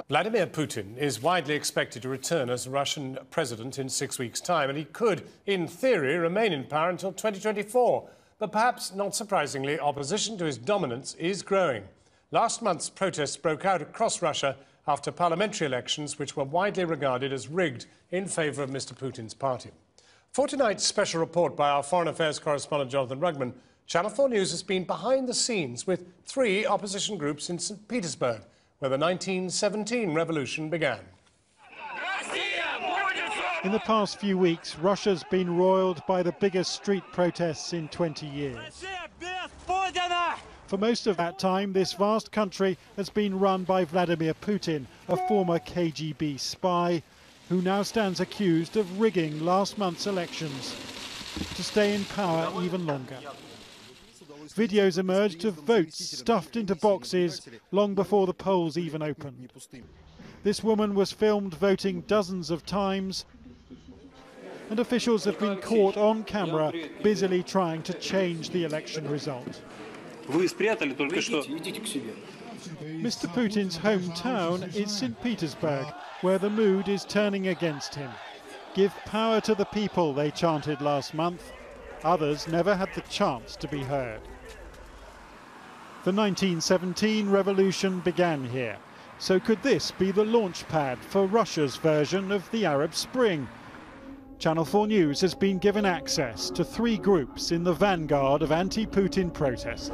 Vladimir Putin is widely expected to return as Russian president in 6 weeks' time, and he could, in theory, remain in power until 2024. But perhaps not surprisingly, opposition to his dominance is growing. Last month's protests broke out across Russia after parliamentary elections, which were widely regarded as rigged in favour of Mr. Putin's party. For tonight's special report by our Foreign Affairs correspondent Jonathan Ragmana, Channel 4 News has been behind the scenes with 3 opposition groups in St. Petersburg, where the 1917 revolution began. In the past few weeks, Russia's been roiled by the biggest street protests in 20 years. For most of that time, this vast country has been run by Vladimir Putin, a former KGB spy, who now stands accused of rigging last month's elections to stay in power even longer. Videos emerged of votes stuffed into boxes long before the polls even opened. This woman was filmed voting dozens of times, and officials have been caught on camera busily trying to change the election result. Mr. Putin's hometown is St. Petersburg, where the mood is turning against him. Give power to the people, they chanted last month. Others never had the chance to be heard. The 1917 revolution began here. So could this be the launch pad for Russia's version of the Arab Spring? Channel 4 News has been given access to 3 groups in the vanguard of anti-Putin protest.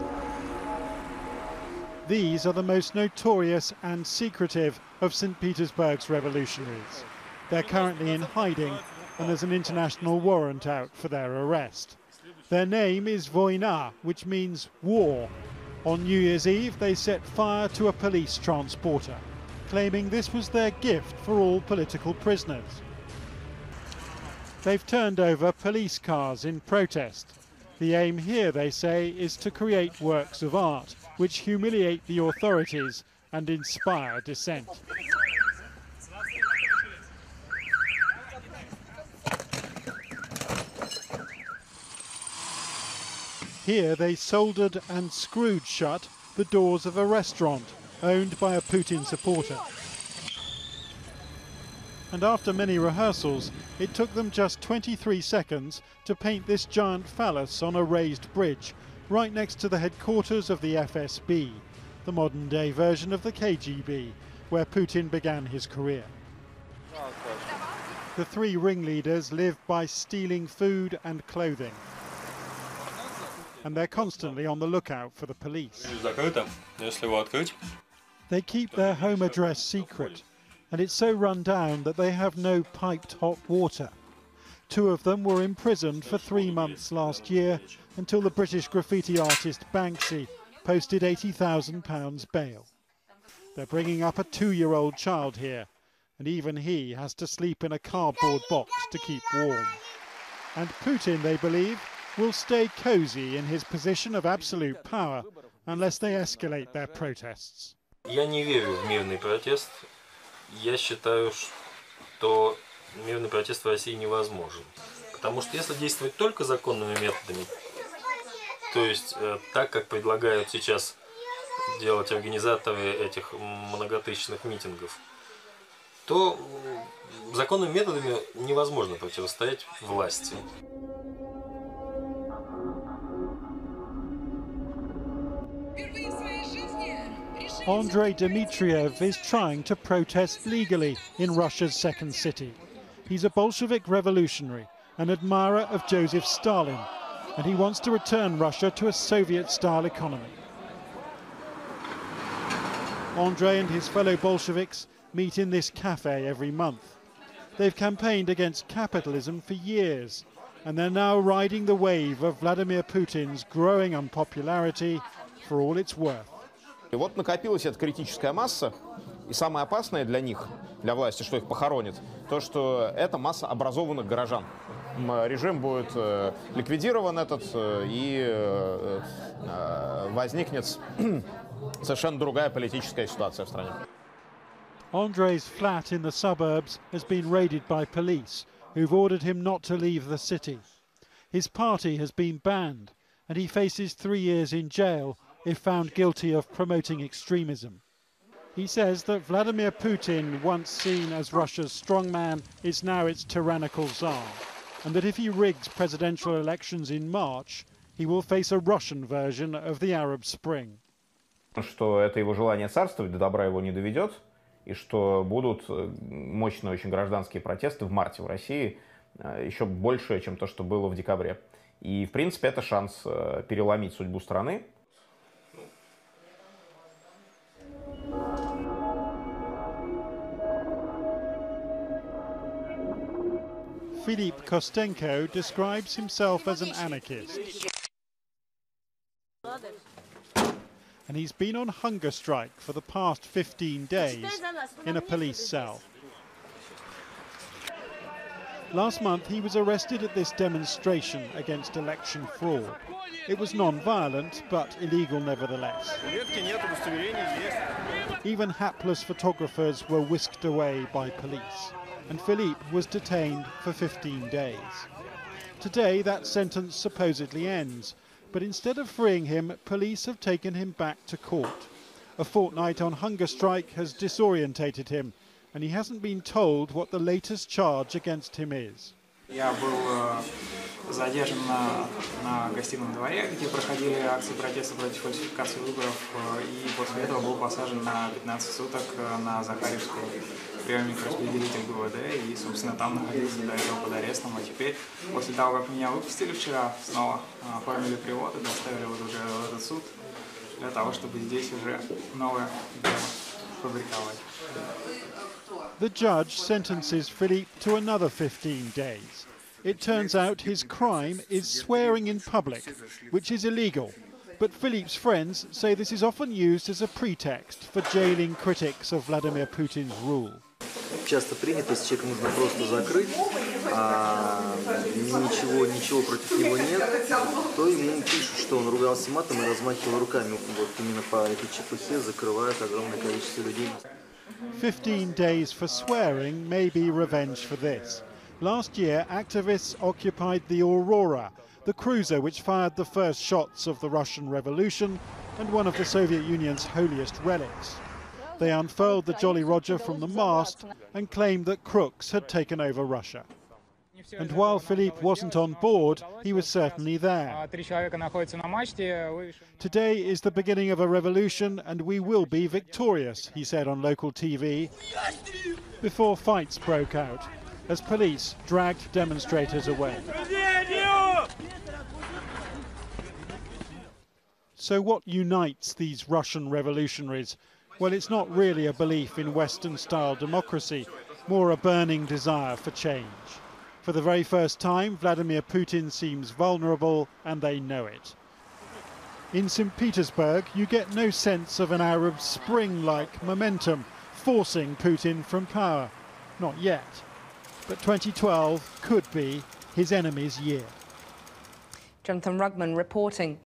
These are the most notorious and secretive of St. Petersburg's revolutionaries. They're currently in hiding, and there's an international warrant out for their arrest. Their name is Voyna, which means war. On New Year's Eve, they set fire to a police transporter, claiming this was their gift for all political prisoners. They've turned over police cars in protest. The aim here, they say, is to create works of art which humiliate the authorities and inspire dissent. Here they soldered and screwed shut the doors of a restaurant owned by a Putin supporter. And after many rehearsals, it took them just 23 seconds to paint this giant phallus on a raised bridge right next to the headquarters of the FSB, the modern-day version of the KGB, where Putin began his career. The 3 ringleaders live by stealing food and clothing, and they're constantly on the lookout for the police. They keep their home address secret, and it's so run down that they have no piped hot water. 2 of them were imprisoned for 3 months last year until the British graffiti artist Banksy posted £80,000 bail. They're bringing up a 2-year-old child here, and even he has to sleep in a cardboard box to keep warm. And Putin, they believe, will stay cozy in his position of absolute power unless they escalate their protests. Я не верю в мирный протест. Я считаю, что мирный протест в России невозможен. Потому что если действовать только законными методами, то есть так, как предлагают сейчас делать организаторы этих многотысячных митингов, то законными методами невозможно противостоять власти. Andrei Dmitriev is trying to protest legally in Russia's second city. He's a Bolshevik revolutionary, an admirer of Joseph Stalin, and he wants to return Russia to a Soviet-style economy. Andrei and his fellow Bolsheviks meet in this cafe every month. They've campaigned against capitalism for years, and they're now riding the wave of Vladimir Putin's growing unpopularity for all it's worth. И вот накопилась эта критическая масса, и самое опасное для них, для власти, что их похоронит, то, что это масса образованных горожан. Режим будет ликвидирован этот, и возникнет совершенно другая политическая ситуация в стране. Andrei's flat in the suburbs has been raided by police, who've ordered him not to leave the city. His party has been banned, and he faces 3 years in jail if found guilty of promoting extremism. He says that Vladimir Putin, once seen as Russia's strongman, is now its tyrannical czar, and that if he rigs presidential elections in March, he will face a Russian version of the Arab Spring. Что это его желание царствовать до добра его не доведет, и что будут мощные очень гражданские протесты в марте в России, еще больше, чем то, что было в декабре. И, в принципе, это шанс переломить судьбу страны. Philippe Kostenko describes himself as an anarchist. And he's been on hunger strike for the past 15 days in a police cell. Last month he was arrested at this demonstration against election fraud. It was non-violent, but illegal nevertheless. Even hapless photographers were whisked away by police, and Philippe was detained for 15 days. Today that sentence supposedly ends, but instead of freeing him, police have taken him back to court. A fortnight on hunger strike has disorientated him, and he hasn't been told what the latest charge against him is. Я был задержан на гостином дворе, где проходили акции протеста против фальсификации выборов, и после этого был посажен на 15 суток на Захаревскую приемник-распределитель ГУВД, и, собственно, там находился до этого под арестом. А теперь, после того, как меня выпустили вчера, снова оформили привод и доставили вот уже в этот суд, для того, чтобы здесь уже новое дело фабриковать. The judge sentences Philippe to another 15 days. It turns out his crime is swearing in public, which is illegal. But Philippe's friends say this is often used as a pretext for jailing critics of Vladimir Putin's rule. Часто принято, если человека нужно просто закрыть, а ничего против него нет, то ему пишут, что он ругался матом и размахивал руками. Вот именно по этой чепухе закрывают огромное количество людей. 15 days for swearing may be revenge for this. Last year, activists occupied the Aurora, the cruiser which fired the first shots of the Russian Revolution and one of the Soviet Union's holiest relics. They unfurled the Jolly Roger from the mast and claimed that crooks had taken over Russia. And while Philippe wasn't on board, he was certainly there. Today is the beginning of a revolution and we will be victorious, he said on local TV, before fights broke out as police dragged demonstrators away. So what unites these Russian revolutionaries? Well, it's not really a belief in Western-style democracy, more a burning desire for change. For the very first time, Vladimir Putin seems vulnerable, and they know it. In St. Petersburg, you get no sense of an Arab Spring-like momentum forcing Putin from power. Not yet. But 2012 could be his enemy's year. Jonathan Ragman reporting.